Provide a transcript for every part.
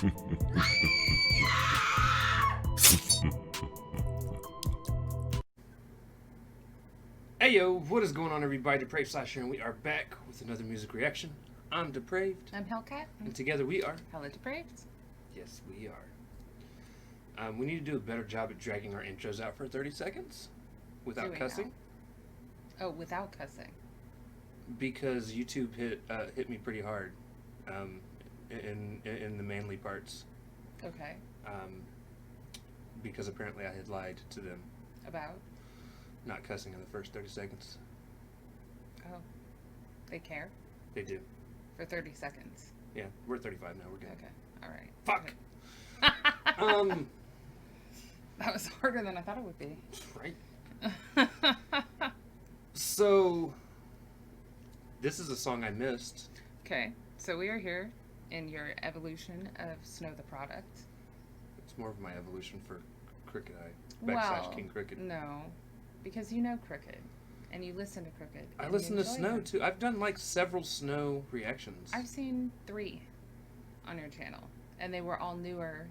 Hey yo, what is going on everybody? Depraved Slasher, and we are back with another music reaction. I'm Depraved. I'm Hellcat. And together we are... Hella Depraved. Yes, we are. We need to do a better job at dragging our intros out for 30 seconds without cussing. Oh, without cussing. Because YouTube hit me pretty hard in the manly parts. Okay. Because apparently I had lied to them. About? Not cussing in the first 30 seconds. Oh. They care? They do. For 30 seconds? Yeah, we're at 35 now. We're good. Okay. Alright. Fuck! That was harder than I thought it would be. Right. So, this is a song I missed. Okay. So we are here in your evolution of Snow the Product. It's more of my evolution for Crooked Eye. Well, King Crooked. No. Because you know Crooked. And you listen to Crooked. I listen to Snow too. I've done like several Snow reactions. I've seen 3 on your channel. And they were all newer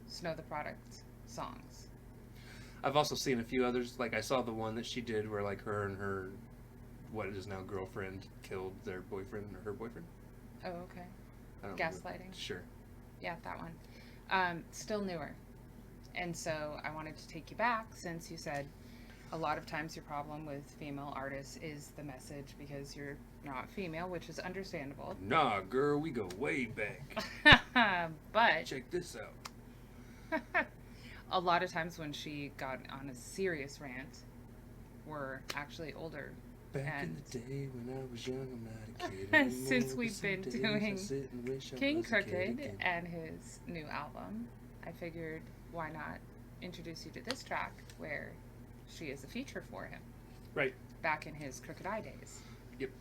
Snow the Product songs. I've also seen a few others. Like I saw the one that she did where like her and her, what is now girlfriend, killed their boyfriend or her boyfriend. Oh, okay. I don't Gaslighting. remember. Sure. Yeah, that one. Still newer. And so I wanted to take you back since you said a lot of times your problem with female artists is the message because you're not female, which is understandable. Nah, girl, we go way back. But check this out. a lot of times when she got on a serious rant were actually older. Back in the day when I was young, I'm not a kid anymore. Since we've been doing King Crooked and and his new album, I figured why not introduce you to this track where she is a feature for him. Right. Back in his Crooked Eye days. Yep.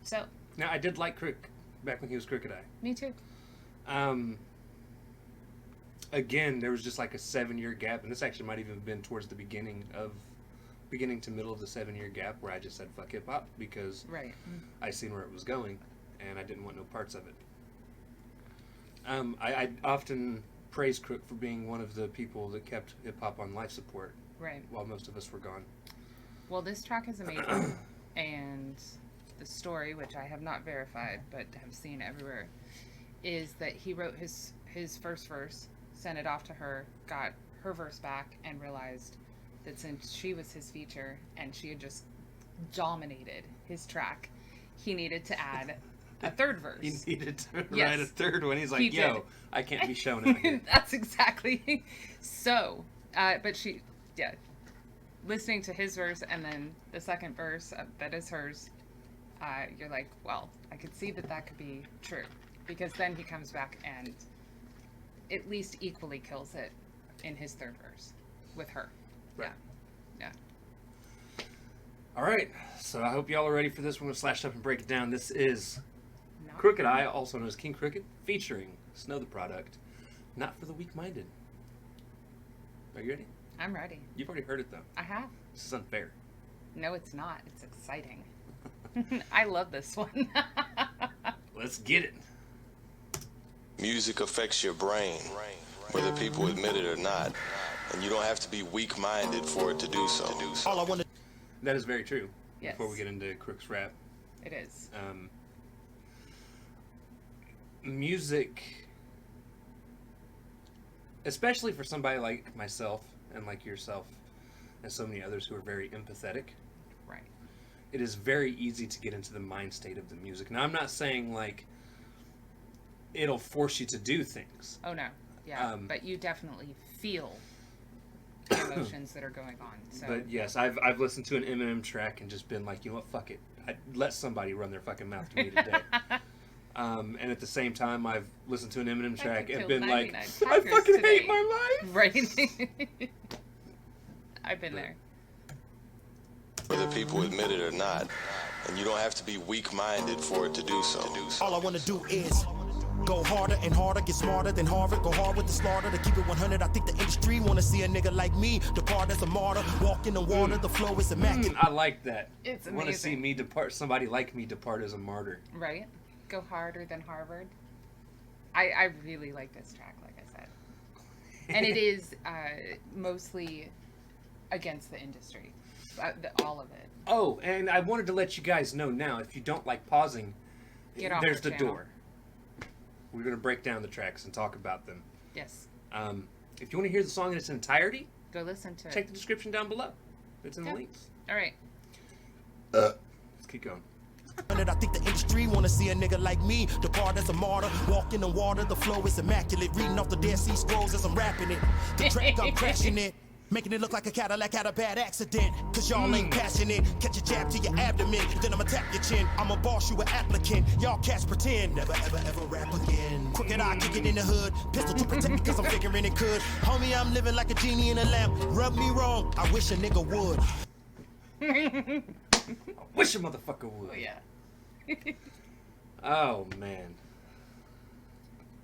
So. Now, I did like Crook back when he was Crooked Eye. Me too. Again, there was just like a 7-year gap, and this actually might even have been towards the beginning to middle of the 7-year gap where I just said fuck hip hop because right. I seen where it was going, and I didn't want no parts of it. I often praise Crook for being one of the people that kept hip hop on life support. Right. While most of us were gone. Well, this track is amazing, and the story, which I have not verified but have seen everywhere, is that he wrote his first verse, sent it off to her, got her verse back, and realized that since she was his feature and she had just dominated his track, he needed to add a third verse. He needed to write a third one. He's like, yo, I can't be shown out here. That's exactly. So, but she, yeah, listening to his verse and then the second verse that is hers, you're like, well, I could see that could be true. Because then he comes back and at least equally kills it in his third verse with her. Right. Yeah. All right. So I hope y'all are ready for this. We're going to slash up and break it down. This is Crooked Eye, also known as King Crooked, featuring Snow the Product. Not for the weak-minded. Are you ready? I'm ready. You've already heard it, though. I have. This is unfair. No, it's not. It's exciting. I love this one. Let's get it. Music affects your brain, whether people admit it or not. And you don't have to be weak-minded for it to do so. All I want to... That is very true. Yes. Before we get into Crook's rap. It is. Music, especially for somebody like myself and like yourself and so many others who are very empathetic. Right. It is very easy to get into the mind state of the music. Now, I'm not saying like it'll force you to do things. Oh, no. Yeah, but you definitely feel the emotions that are going on. So. But yes, I've listened to an Eminem track and just been like, you know what, fuck it. I'd let somebody run their fucking mouth to me today. And at the same time, I've listened to an Eminem track and been like, I fucking hate my life. Right. I've been there. Whether people admit it or not. And you don't have to be weak-minded for it to do so. All I want to do is go harder and harder, get smarter than Harvard, go hard with the slaughter, to keep it 100. I think the industry want to see a nigga like me depart as a martyr, walk in the water, the flow is immaculate. I like that. It's amazing. Want to see me depart, somebody like me depart as a martyr. Right? Go harder than Harvard. I really like this track, like I said. And it is mostly against the industry. All of it. Oh, and I wanted to let you guys know now, if you don't like pausing, Get off there's the the channel. door. We're going to break down the tracks and talk about them. Yes. If you want to hear the song in its entirety, Go listen to check it. the description down below. It's in the Yeah. links. All right. Let's keep going. I think the industry wanna see a nigga like me depart as a martyr. Walk in the water, the flow is immaculate. Reading off the Dead Sea Scrolls as I'm rapping it. The track, I'm crashing it. Making it look like a Cadillac had a bad accident. Cause y'all ain't passionate. Catch a jab to your abdomen, then I'ma tap your chin. I'ma boss you an applicant. Y'all cats pretend. Never ever ever rap again. Crooked eye, kick it in the hood. Pistol to protect me cause I'm figuring it could. Homie, I'm living like a genie in a lamp. Rub me wrong, I wish a nigga would. I wish a motherfucker would. Oh, yeah. Oh, man.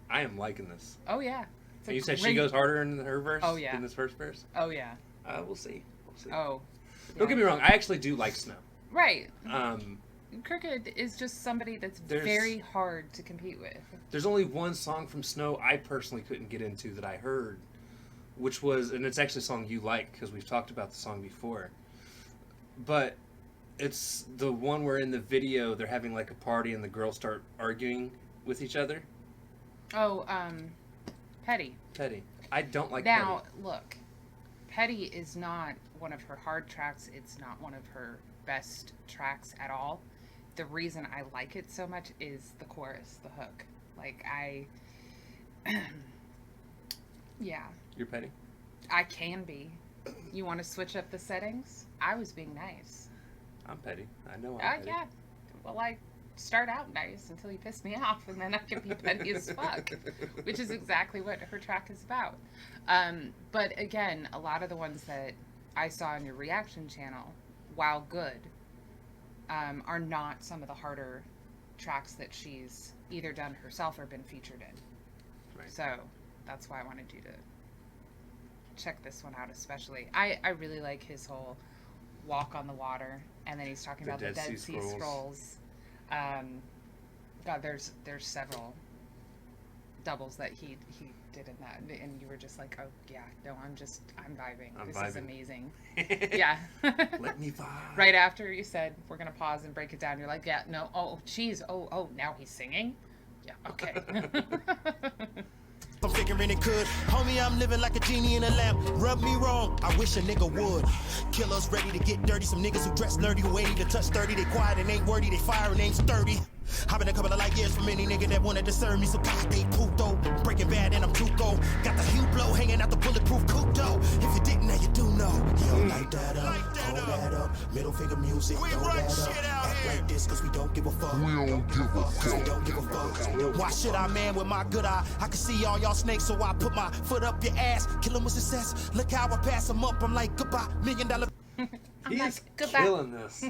I am liking this. Oh, yeah. It's a And you said she great- goes harder in her verse Oh, yeah. than this first verse? Oh, yeah. We'll see. We'll see. Oh. Don't get me wrong. I actually do like Snow. Right. Um, Crooked is just somebody that's There's- very hard to compete with. There's only one song from Snow I personally couldn't get into that I heard, which was, and it's actually a song you like because we've talked about the song before, but it's the one where in the video they're having like a party and the girls start arguing with each other. Oh, Petty. Petty. I don't like Now, Petty. look, Petty is not one of her hard tracks. It's not one of her best tracks at all. The reason I like it so much is the chorus, the hook. Like, yeah, You're Petty? I can be. You want to switch up the settings? I was being nice. I'm Petty. I know I'm Petty. Yeah. Well, I start out nice until you piss me off, and then I can be petty as fuck, which is exactly what her track is about. But again, a lot of the ones that I saw on your reaction channel, while good, are not some of the harder tracks that she's either done herself or been featured in. Right. So that's why I wanted you to check this one out especially. I really like his whole walk on the water, and then he's talking The about the Dead Dead Sea Sea Scrolls. Scrolls. God, there's several doubles that he did in that, and you were just like, oh yeah, no, I'm vibing. I'm This vibing. is amazing. Yeah. Let me vibe. Right after you said we're gonna pause and break it down, you're like, yeah, no, oh, geez, oh, now he's singing. Yeah, okay. I'm figuring it could. Homie, I'm living like a genie in a lamp. Rub me wrong, I wish a nigga would. Killers ready to get dirty. Some niggas who dress nerdy, who ain't to touch 30. They quiet and ain't wordy, they fire and ain't sturdy. I've been a couple of light years from any nigga that wanna discern me. So God, they puto. Breaking bad and I'm too cold. Got the hue blow hanging out the bulletproof coupe though. If you didn't, now you do know. Yo, light that up, hold that up. Middle finger music, We throw run that shit up. out Act here. like this cause we don't give a fuck. We don't give a Cause we fuck. don't give a fuck. Why should I man with my good eye? I can see all y'all snakes, so I put my foot up your ass. Kill 'em with success. Look how I pass 'em up. I'm like, goodbye, $1 million. I'm He's like, goodbye. killing this.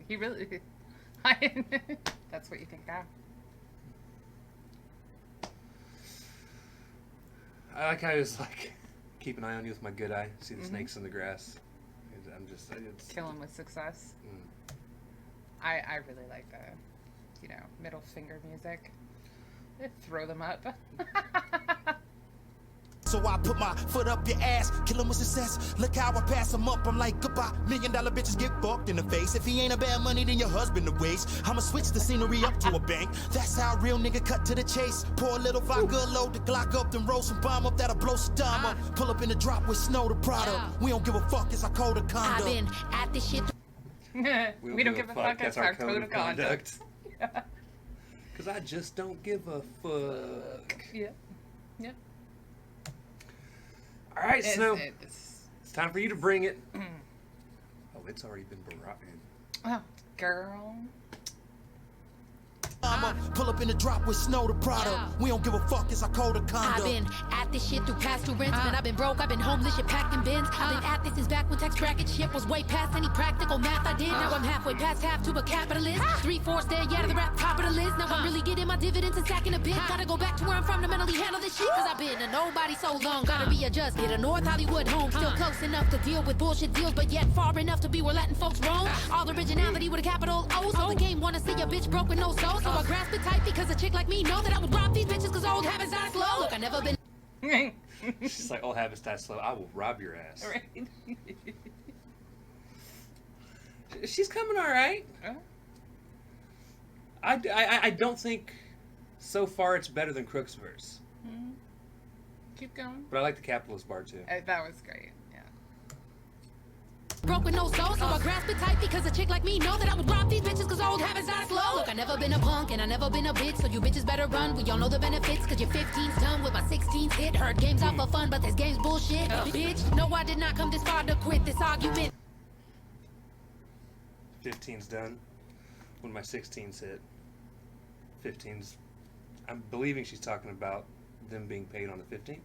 He really. That's what you think now. I like how he was like, keep an eye on you with my good eye. See the snakes in the grass. I'm just, it's, Kill him with success. Mm. I really like the, middle finger music. Throw them up. So I put my foot up your ass, kill 'em with success. Look how I pass 'em up. I'm like, goodbye, $1 million bitches get fucked in the face. If he ain't a bad money, then your husband to waste. I'ma switch the scenery up to a bank. That's how a real nigga cut to the chase. Pour a little vodka, load the Glock up, then roll some bomb up that'll blow some dime up. Pull up in the drop with Snow the product. Yeah. We don't give a fuck, it's our code of I've conduct. been at this shit. we don't give a fuck. That's our code of conduct. Because I just don't give a fuck. Yeah. Yep. All right, Snow. It's, It's time for you to bring it. Oh, it's already been brought in. oh, girl. I'ma pull up in the drop with Snow the product. Yeah. We don't give a fuck, it's our code of conduct. I've been at this shit through past two rents. Man, I've been broke, I've been homeless, shit packed in bins. I've been at this since back when tax bracket shit was way past any practical math I did. Now I'm halfway past half to a capitalist. 3/4 there, yeah, to the rap top capitalist. Now I'm really getting my dividends and stacking a bit. Gotta go back to where I'm from to mentally handle this shit. Cause I've been a nobody so long. Gotta readjust. Get a North Hollywood home. Still close enough to deal with bullshit deals, but yet far enough to be where Latin folks roam. All originality with a capital O. So the game wanna see a bitch broke with no soul. So I grasp it tight because a chick like me know that I would rob these bitches cause old habits die slow. Look, I never been. She's like, all habits die slow. I will rob your ass. Right. She's coming all right. I don't think so far it's better than Crook's verse. Keep going. But I like the capitalist bar too. That was great. Yeah. Broke with no soul, so I grasp it tight because a chick like me know that I would rob these bitches cause old habits die slow. Look, I never been a punk and I never been a bitch, so you bitches better run. We all know the benefits cause your 15's done with my 16's hit. Heard games out for fun, but this game's bullshit. Bitch, no, I did not come this far to quit this argument. 15's done when my 16's hit. 15's, I'm believing she's talking about them being paid on the 15th.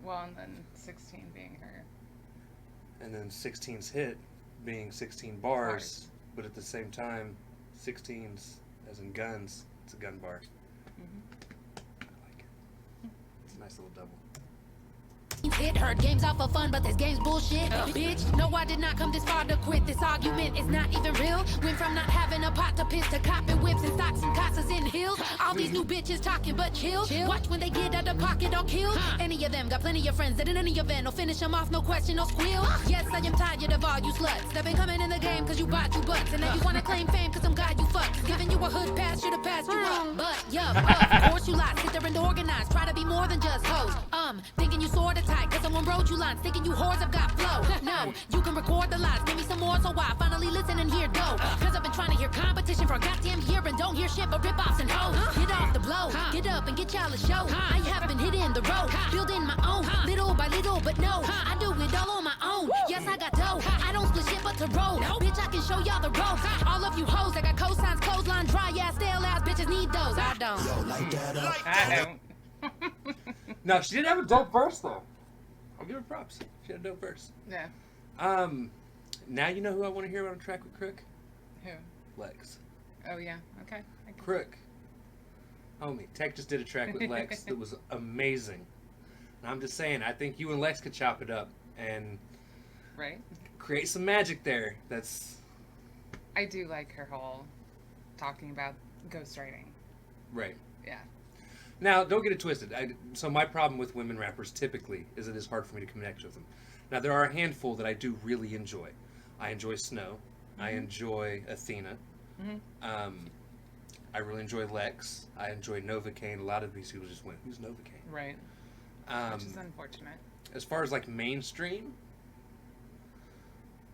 Well, and then 16 being her. And then 16's hit being 16 bars, but at the same time, 16's, as in guns, it's a gun bar. I like it. It's a nice little double. Hit heard games out for fun, but this game's bullshit. Bitch, no, I did not come this far to quit. This argument is not even real. Went from not having a pot to piss to copping whips and stocks and casas in hills. All these new bitches talking, but chill. Watch when they get out of pocket or kill. Any of them got plenty of friends that in any event will finish them off, no question, no squeal. Yes, I am tired of all you sluts that been coming in the game cause you bought you butts. And now you wanna claim fame cause some guy you fucked. Giving you a hood pass, should've passed you up. But, yeah, of course you lie. Sit there and organize. Try to be more than just hoes. Thinking you sorta tight cause someone wrote you lines. Thinking you whores have got flow. No, you can record the lies. Give me some more so I finally listen and hear dough. Cause I've been trying to hear competition for a goddamn year and don't hear shit but rip-offs and hoes. Get off the blow. Get up and get y'all a show. I have been hitting the road. Building my own. Little by little, but no. I do it all on my own. Yes, I got dough. I don't split shit but to roll. Bitch, I can show y'all the ropes. All of you hoes that got cosigns, clothesline, dry ass, stale ass bitches need those. I don't. Yo, like that up. I don't. No, she did have a dope verse though. I'll give her props. She had a dope verse. Yeah. Now you know who I want to hear on a track with Crook? Who? Lex. Oh, yeah. Okay. Crook. Homie, Tech just did a track with Lex that was amazing. And I'm just saying, I think you and Lex could chop it up and Right? create some magic there. That's I do like her whole talking about ghostwriting. right. Yeah. Now, don't get it twisted. So my problem with women rappers typically is it is hard for me to connect with them. Now, there are a handful that I do really enjoy. I enjoy Snow. I enjoy Athena. I really enjoy Lex. I enjoy Novocaine. A lot of these people just went, who's Novocaine? Right. Which is unfortunate. As far as like mainstream,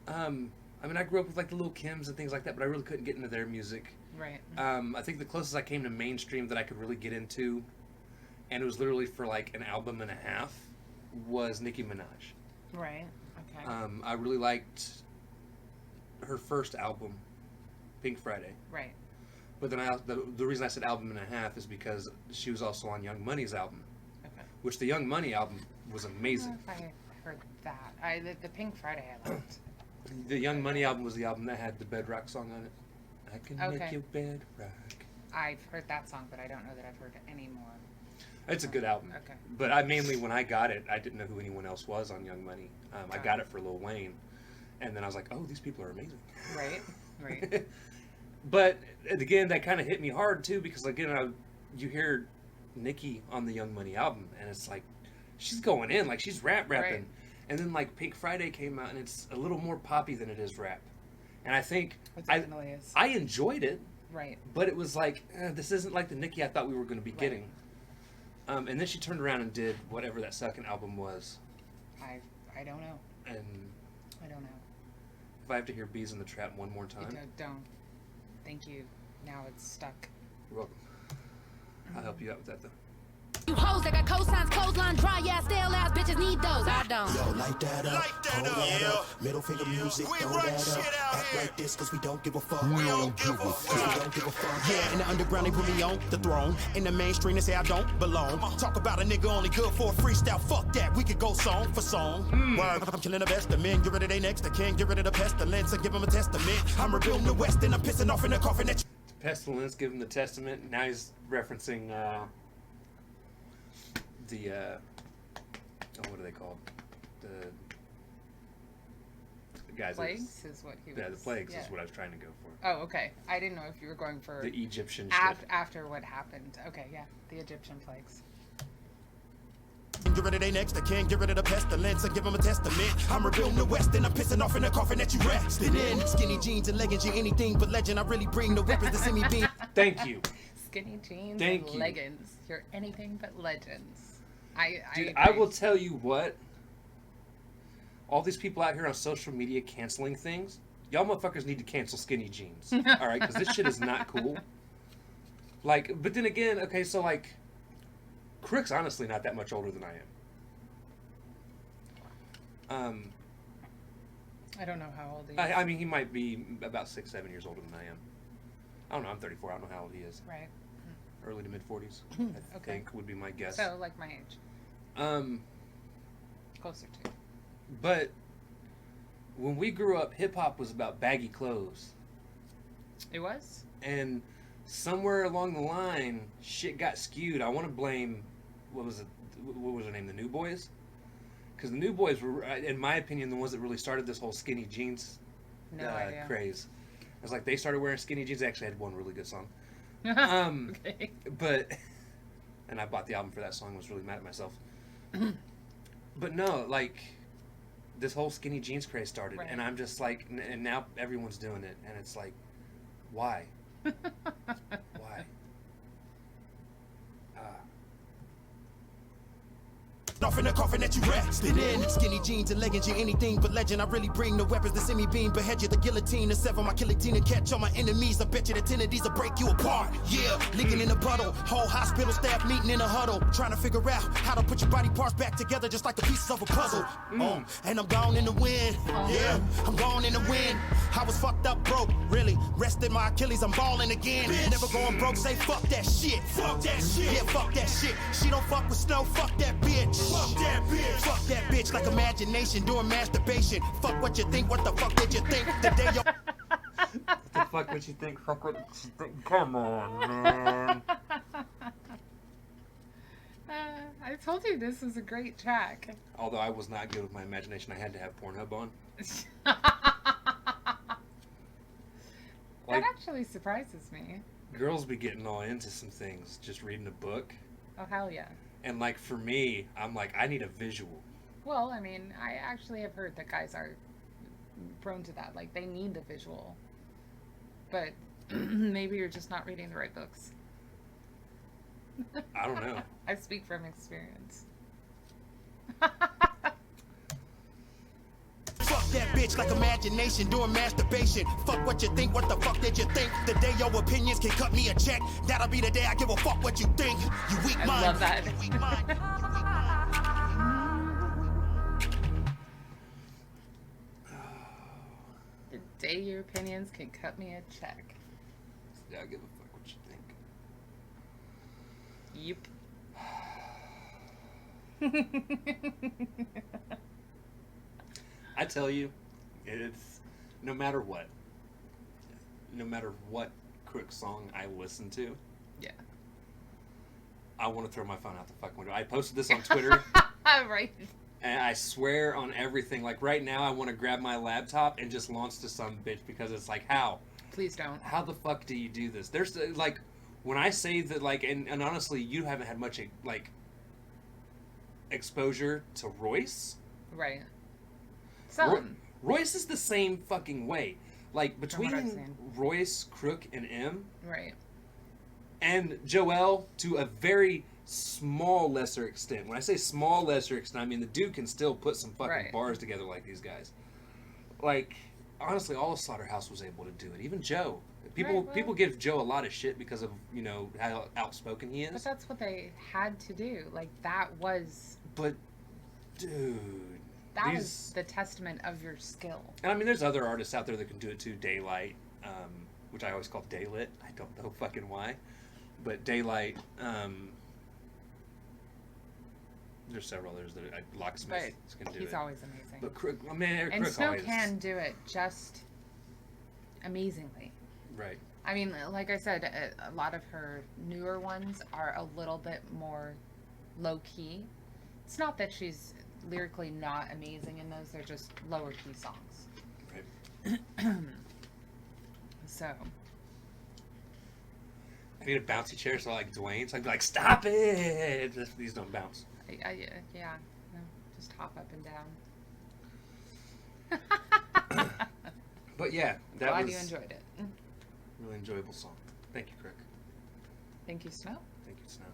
I mean, I grew up with like the Lil' Kims and things like that, but I really couldn't get into their music. Right. I think the closest I came to mainstream that I could really get into, and it was literally for like an album and a half, was Nicki Minaj. Right. Okay. I really liked her first album, Pink Friday. Right. But then the reason I said album and a half is because she was also on Young Money's album, Okay. which the Young Money album was I don't amazing. know if I heard that. The Pink Friday I liked. The Young Money album was the album that had the Bedrock song on it. I can make Okay. you bedrock. I've heard that song, but I don't know that I've heard it anymore. It's a good album. Okay. But I mainly, when I got it, I didn't know who anyone else was on Young Money. I got it for Lil Wayne. And then I was like, oh, these people are amazing. Right. Right. But again, that kind of hit me hard too, because again, you hear Nicki on the Young Money album, and it's like, she's going in, like she's rapping. Right. And then like Pink Friday came out, and it's a little more poppy than it is rap. And I think It definitely is. I enjoyed it, Right. but it was like, this isn't like the Nicki I thought we were going to be getting. And then she turned around and did whatever that second album was. I don't know. And I don't know. if I have to hear Bees in the Trap one more time, Don't. Thank you. Now it's stuck. you're welcome. I'll help you out with that though. You hoes that got cosigns, clothesline, dry ass, stale ass bitches need those. I don't. Yo, light that up. Light that Hold up. that Yeah. up. Middle finger music. We throw run that shit up. out Act here. like this cause we don't give a fuck. We don't give a Cause we fuck. don't give a fuck. Yeah, in the underground they put me on the throne. In the mainstream they say I don't belong. Talk about a nigga only good for a freestyle. Fuck that. We could go song for song. Word. I'm killing the best of men. Get rid of they next. The king. Get rid of the pestilence and give them a testament. I'm rebuilding the West and I'm pissing off in the coffin that Pestilence, give him the testament. Now he's referencing what are they called? The guys. Plagues is what he was. Yeah, the plagues is what I was trying to go for. Oh, okay. I didn't know if you were going for The Egyptian shit. after what happened. Okay, yeah, the Egyptian plagues. Get rid of they next, I can't get rid of the pestilence and give them a testament. I'm rebuilding the West and I'm pissing off in the coffin that you rested in. Skinny jeans and leggings, you anything but legend. I really bring the weapons to see me being. Thank you. Skinny jeans Thank and you. leggings. You're anything but legends. Dude, I I will tell you what. All these people out here on social media canceling things, y'all motherfuckers need to cancel skinny jeans. All right, because this shit is not cool. Like, but then again, okay, so like, Crook's honestly not that much older than I am. I don't know how old he is. I mean, he might be about 6-7 years older than I am. I don't know. I'm 34. I don't know how old he is. Right. Early to mid 40s. I Okay. think would be my guess. So, like my age. Closer to. But when we grew up, hip hop was about baggy clothes. It was? And somewhere along the line, shit got skewed. I want to blame, what was their name? The New Boys? Because the New Boys were, in my opinion, the ones that really started this whole skinny jeans No idea. craze. It's like they started wearing skinny jeans. They actually had one really good song. Okay. But, and I bought the album for that song. Was really mad at myself. But no, like, this whole skinny jeans craze started, Right. and I'm just like, and now everyone's doing it, and it's like, why? Why? Off in the coffin that you rested in. Skinny jeans and leggings, you anything but legend. I really bring the weapons to see me beam. Behead you, the guillotine, to sever my guillotine and catch all my enemies. I bet you the 10 of these will break you apart. Yeah, leaking in a puddle. Whole hospital staff meeting in a huddle. Trying to figure out how to put your body parts back together just like the pieces of a puzzle. And I'm gone in the wind. Yeah, I'm gone in the wind. I was fucked up broke, really. Rested my Achilles, I'm balling again. Never going broke, say fuck that shit. Fuck that shit. Yeah, fuck that shit. She don't fuck with snow, fuck that bitch. Fuck that bitch. Fuck that bitch like imagination, doing masturbation. Fuck what you think, what the fuck did you think? The day your What the fuck would you think? Fuck what you think? Come on, man. I told you this was a great track. Although I was not good with my imagination, I had to have Pornhub on. That Like, actually surprises me. girls be getting all into some things just reading a book. Oh, hell yeah. And like for me, I'm like, I need a visual. Well, I mean, I actually have heard that guys are prone to that. Like, they need the visual. But maybe you're just not reading the right books. I don't know. I speak from experience. fuck that bitch like imagination, doing masturbation. Fuck what you think, what the fuck did you think? The day your opinions can cut me a check, that'll be the day I give a fuck what you think. You weak I mind. love that. You weak mind. The day your opinions can cut me a check. Yeah, I give a fuck what you think. Yep. I tell you, it's no matter what Crook song I listen to, Yeah. I want to throw my phone out the fucking window. I posted this on Twitter, Right. and I swear on everything. Like right now, I want to grab my laptop and just launch to some bitch because it's like, how Please don't. the fuck do you do this? There's like, when I say that, like, and honestly, you haven't had much like exposure to Royce. Right. Some. Royce is the same fucking way. Like what I've between seen. Royce, Crook, and M, Right. and Joel to a very small lesser extent. When I say small lesser extent, I mean the dude can still put some fucking Right. bars together like these guys. Like honestly, all of Slaughterhouse was able to do it. Even Joe. Right, well- People give Joe a lot of shit because of how outspoken he But is. that's what they had to do. Like, that was But dude, that these. was the testament of your skill. And I mean, there's other artists out there that can do it too. Daylight, which I always call Daylit. I don't know fucking why, but Daylight. There's several others that Locksmith But can do he's it. always amazing. But Crook, I mean, And Crook Snow always can do it just amazingly. right. I mean, like I said, a lot of her newer ones are a little bit more low key. It's not that she's lyrically not amazing in those; they're just lower key songs. Right. So, I need a bouncy chair so like Dwayne. So I'd be like, stop it! These don't bounce. yeah, no, just hop up and down. But yeah, that Glad was you enjoyed it. a really enjoyable song. Thank you, Crick. Thank you, Snow. Thank you, Snow,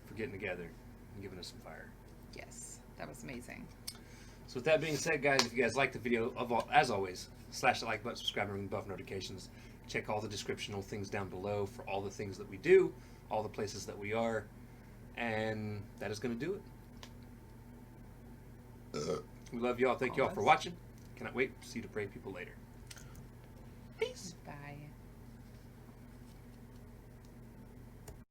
for getting together and giving us some fire. Yes, that was amazing. So with that being said, guys, if you guys liked the video, as always, slash the like button, subscribe, and ring the bell for notifications. Check all the descriptional things down below for all the things that we do, all the places that we are, and that is going to do it. We love you all. Thank you all for watching. Cannot wait to see you to pray people later. Peace. Bye.